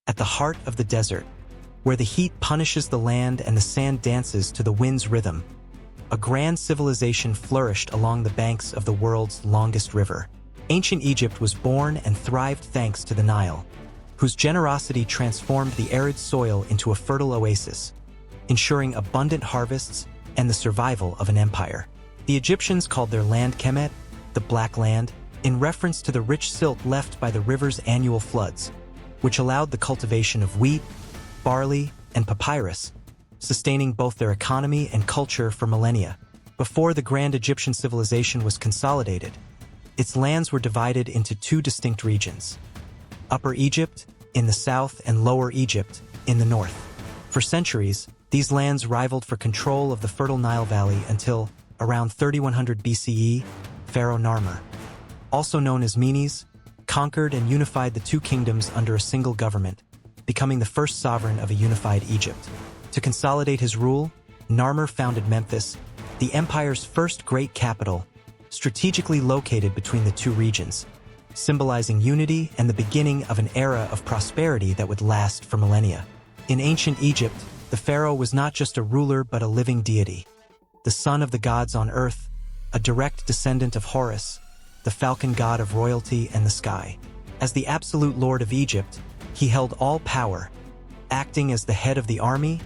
at the heart of the desert, where the heat punishes the land and the sand dances to the wind's rhythm, a grand civilization flourished along the banks of the world's longest river. Ancient Egypt was born and thrived thanks to the Nile, whose generosity transformed the arid soil into a fertile oasis, ensuring abundant harvests and the survival of an empire. The Egyptians called their land Kemet, the Black Land, in reference to the rich silt left by the river's annual floods, which allowed the cultivation of wheat, barley, and papyrus, sustaining both their economy and culture for millennia. Before the grand Egyptian civilization was consolidated, its lands were divided into two distinct regions: Upper Egypt in the south and Lower Egypt in the north. For centuries, these lands rivaled for control of the fertile Nile Valley until, around 3100 BCE, Pharaoh Narmer, also known as Menes, conquered and unified the two kingdoms under a single government, becoming the first sovereign of a unified Egypt. To consolidate his rule, Narmer founded Memphis, the empire's first great capital, strategically located between the two regions, symbolizing unity and the beginning of an era of prosperity that would last for millennia. In ancient Egypt, the pharaoh was not just a ruler but a living deity, the son of the gods on earth, a direct descendant of Horus, the falcon god of royalty and the sky. As the absolute lord of Egypt, he held all power, acting as the head of the army,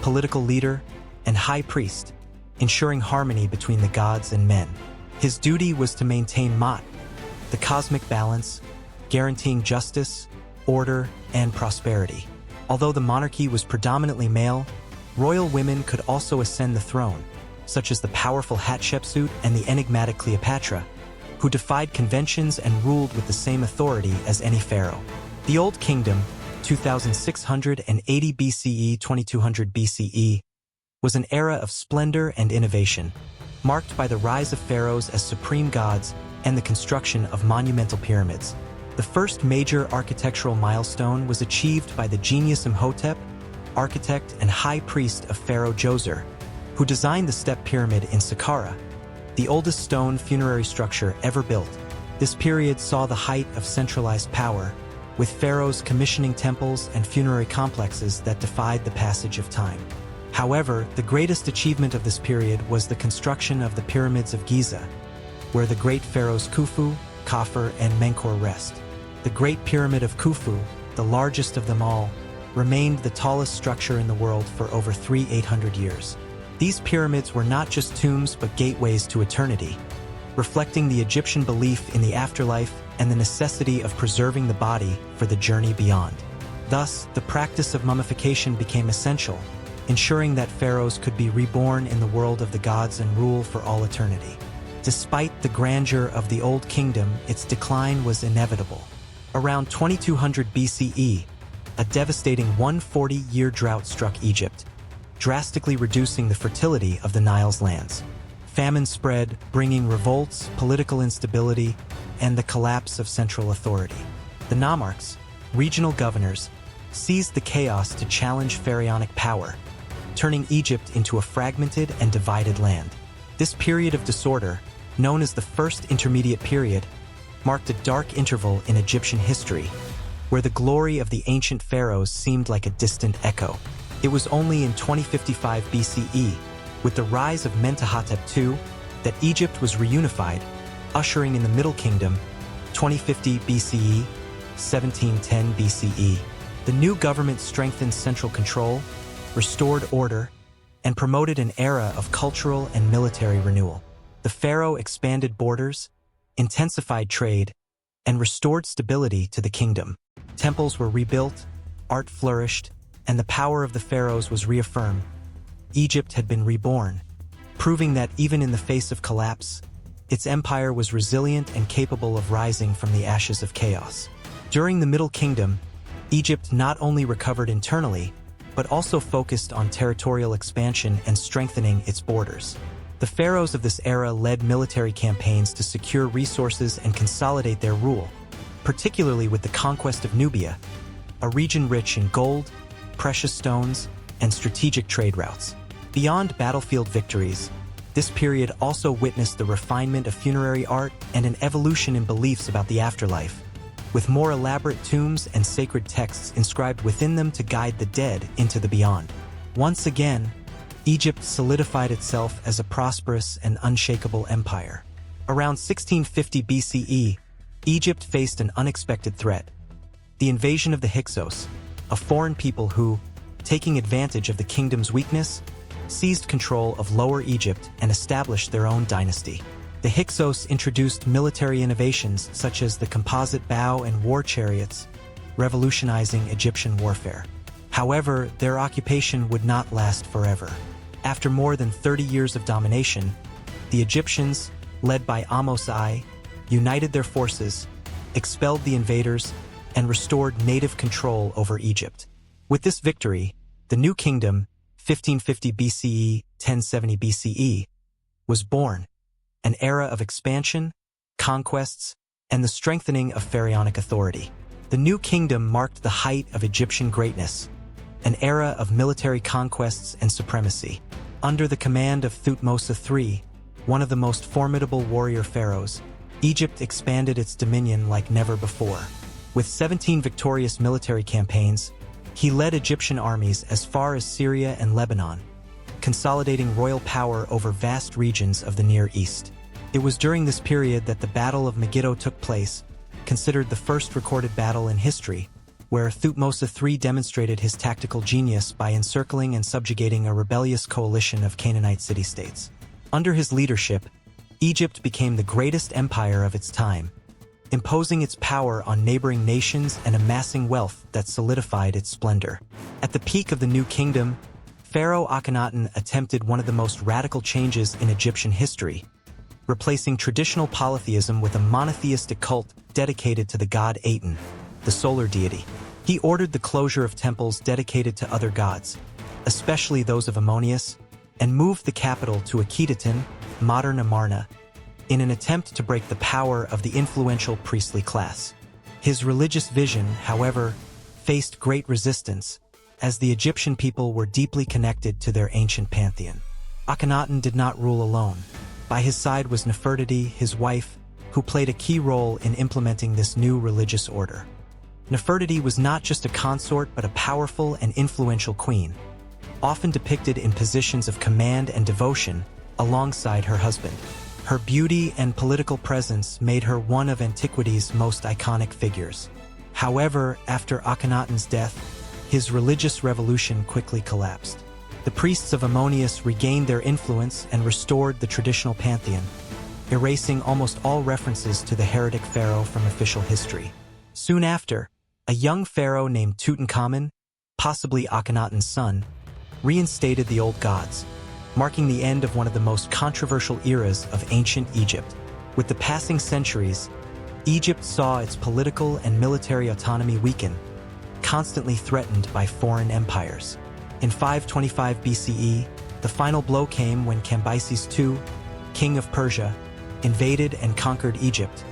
political leader, and high priest, ensuring harmony between the gods and men. His duty was to maintain Ma'at, the cosmic balance, guaranteeing justice, order, and prosperity. Although the monarchy was predominantly male, royal women could also ascend the throne, such as the powerful Hatshepsut and the enigmatic Cleopatra, who defied conventions and ruled with the same authority as any pharaoh. The Old Kingdom, 2680 BCE, 2200 BCE, was an era of splendor and innovation, marked by the rise of pharaohs as supreme gods and the construction of monumental pyramids. The first major architectural milestone was achieved by the genius Imhotep, architect and high priest of Pharaoh Djoser, who designed the step pyramid in Saqqara, the oldest stone funerary structure ever built. This period saw the height of centralized power, with pharaohs commissioning temples and funerary complexes that defied the passage of time. However, the greatest achievement of this period was the construction of the Pyramids of Giza, where the great pharaohs Khufu, Khafre, and Menkaure rest. The Great Pyramid of Khufu, the largest of them all, remained the tallest structure in the world for over 300 years. These pyramids were not just tombs but gateways to eternity, reflecting the Egyptian belief in the afterlife and the necessity of preserving the body for the journey beyond. Thus, the practice of mummification became essential, ensuring that pharaohs could be reborn in the world of the gods and rule for all eternity. Despite the grandeur of the Old Kingdom, its decline was inevitable. Around 2200 BCE, a devastating 140-year drought struck Egypt, drastically reducing the fertility of the Nile's lands. Famine spread, bringing revolts, political instability, and the collapse of central authority. The nomarchs, regional governors, seized the chaos to challenge pharaonic power, turning Egypt into a fragmented and divided land. This period of disorder, known as the First Intermediate Period, marked a dark interval in Egyptian history, where the glory of the ancient pharaohs seemed like a distant echo. It was only in 2055 BCE, with the rise of Mentuhotep II, that Egypt was reunified, ushering in the Middle Kingdom, 2050 BCE, 1710 BCE. The new government strengthened central control, restored order, and promoted an era of cultural and military renewal. The pharaoh expanded borders, intensified trade, and restored stability to the kingdom. Temples were rebuilt, art flourished, and the power of the pharaohs was reaffirmed. Egypt had been reborn, proving that even in the face of collapse, its empire was resilient and capable of rising from the ashes of chaos. During the Middle Kingdom, Egypt not only recovered internally, but also focused on territorial expansion and strengthening its borders. The pharaohs of this era led military campaigns to secure resources and consolidate their rule, particularly with the conquest of Nubia, a region rich in gold, precious stones, and strategic trade routes. Beyond battlefield victories, this period also witnessed the refinement of funerary art and an evolution in beliefs about the afterlife, with more elaborate tombs and sacred texts inscribed within them to guide the dead into the beyond. Once again, Egypt solidified itself as a prosperous and unshakable empire. Around 1650 BCE, Egypt faced an unexpected threat: the invasion of the Hyksos, a foreign people who, taking advantage of the kingdom's weakness, seized control of Lower Egypt and established their own dynasty. The Hyksos introduced military innovations such as the composite bow and war chariots, revolutionizing Egyptian warfare. However, their occupation would not last forever. After more than 30 years of domination, the Egyptians, led by Ahmose I, united their forces, expelled the invaders, and restored native control over Egypt. With this victory, the new kingdom, 1550 BCE, 1070 BCE, was born, an era of expansion, conquests, and the strengthening of pharaonic authority. The new kingdom marked the height of Egyptian greatness, an era of military conquests and supremacy. Under the command of Thutmose III, one of the most formidable warrior pharaohs, Egypt expanded its dominion like never before. With 17 victorious military campaigns, he led Egyptian armies as far as Syria and Lebanon, consolidating royal power over vast regions of the Near East. It was during this period that the Battle of Megiddo took place, considered the first recorded battle in history, where Thutmose III demonstrated his tactical genius by encircling and subjugating a rebellious coalition of Canaanite city-states. Under his leadership, Egypt became the greatest empire of its time, imposing its power on neighboring nations and amassing wealth that solidified its splendor. At the peak of the new kingdom, Pharaoh Akhenaten attempted one of the most radical changes in Egyptian history, replacing traditional polytheism with a monotheistic cult dedicated to the god Aten, the solar deity. He ordered the closure of temples dedicated to other gods, especially those of Ammonius, and moved the capital to Akhetaten, modern Amarna, in an attempt to break the power of the influential priestly class. His religious vision, however, faced great resistance, as the Egyptian people were deeply connected to their ancient pantheon. Akhenaten did not rule alone. By his side was Nefertiti, his wife, who played a key role in implementing this new religious order. Nefertiti was not just a consort but a powerful and influential queen, often depicted in positions of command and devotion alongside her husband. Her beauty and political presence made her one of antiquity's most iconic figures. However, after Akhenaten's death, his religious revolution quickly collapsed. The priests of Ammonius regained their influence and restored the traditional pantheon, erasing almost all references to the heretic pharaoh from official history. Soon after, a young pharaoh named Tutankhamun, possibly Akhenaten's son, reinstated the old gods, marking the end of one of the most controversial eras of ancient Egypt. With the passing centuries, Egypt saw its political and military autonomy weaken, constantly threatened by foreign empires. In 525 BCE, the final blow came when Cambyses II, king of Persia, invaded and conquered Egypt,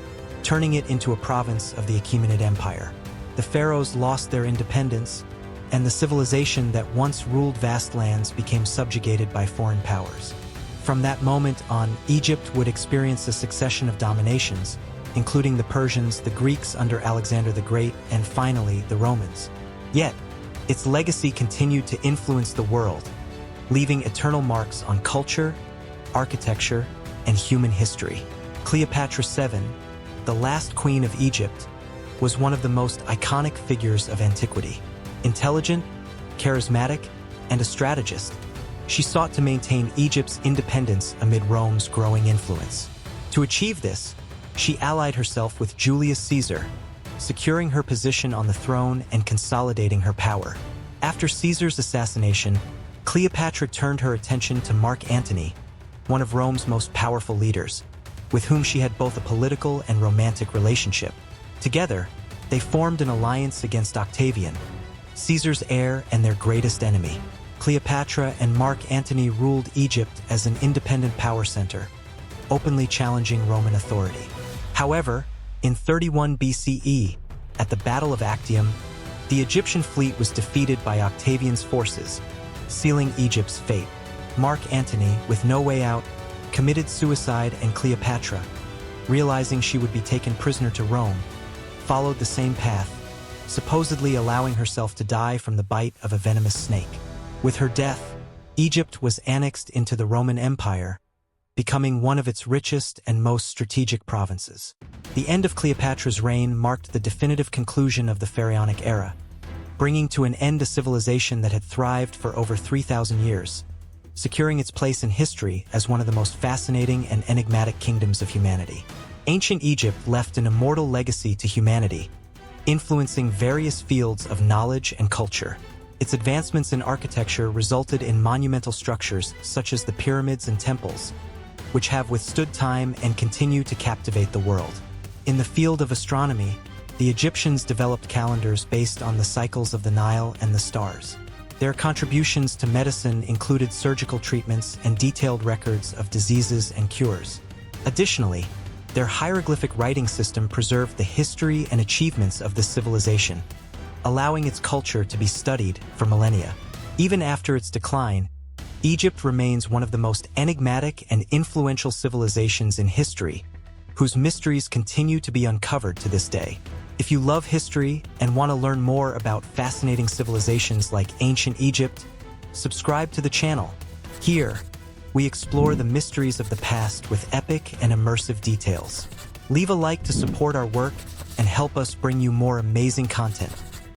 turning it into a province of the Achaemenid Empire. The pharaohs lost their independence, and the civilization that once ruled vast lands became subjugated by foreign powers. From that moment on, Egypt would experience a succession of dominations, including the Persians, the Greeks under Alexander the Great, and finally the Romans. Yet, its legacy continued to influence the world, leaving eternal marks on culture, architecture, and human history. Cleopatra VII, the last queen of Egypt, was one of the most iconic figures of antiquity. Intelligent, charismatic, and a strategist, she sought to maintain Egypt's independence amid Rome's growing influence. To achieve this, she allied herself with Julius Caesar, securing her position on the throne and consolidating her power. After Caesar's assassination, Cleopatra turned her attention to Mark Antony, one of Rome's most powerful leaders, with whom she had both a political and romantic relationship. Together, they formed an alliance against Octavian, Caesar's heir and their greatest enemy. Cleopatra and Mark Antony ruled Egypt as an independent power center, openly challenging Roman authority. However, in 31 BCE, at the Battle of Actium, the Egyptian fleet was defeated by Octavian's forces, sealing Egypt's fate. Mark Antony, with no way out, committed suicide, and Cleopatra, realizing she would be taken prisoner to Rome, followed the same path, supposedly allowing herself to die from the bite of a venomous snake. With her death, Egypt was annexed into the Roman Empire, becoming one of its richest and most strategic provinces. The end of Cleopatra's reign marked the definitive conclusion of the Pharaonic era, bringing to an end a civilization that had thrived for over 3,000 years, securing its place in history as one of the most fascinating and enigmatic kingdoms of humanity. Ancient Egypt left an immortal legacy to humanity, influencing various fields of knowledge and culture. Its advancements in architecture resulted in monumental structures such as the pyramids and temples, which have withstood time and continue to captivate the world. In the field of astronomy, the Egyptians developed calendars based on the cycles of the Nile and the stars. Their contributions to medicine included surgical treatments and detailed records of diseases and cures. Additionally, their hieroglyphic writing system preserved the history and achievements of this civilization, allowing its culture to be studied for millennia. Even after its decline, Egypt remains one of the most enigmatic and influential civilizations in history, whose mysteries continue to be uncovered to this day. If you love history and want to learn more about fascinating civilizations like ancient Egypt, subscribe to the channel. Here, we explore the mysteries of the past with epic and immersive details. Leave a like to support our work and help us bring you more amazing content.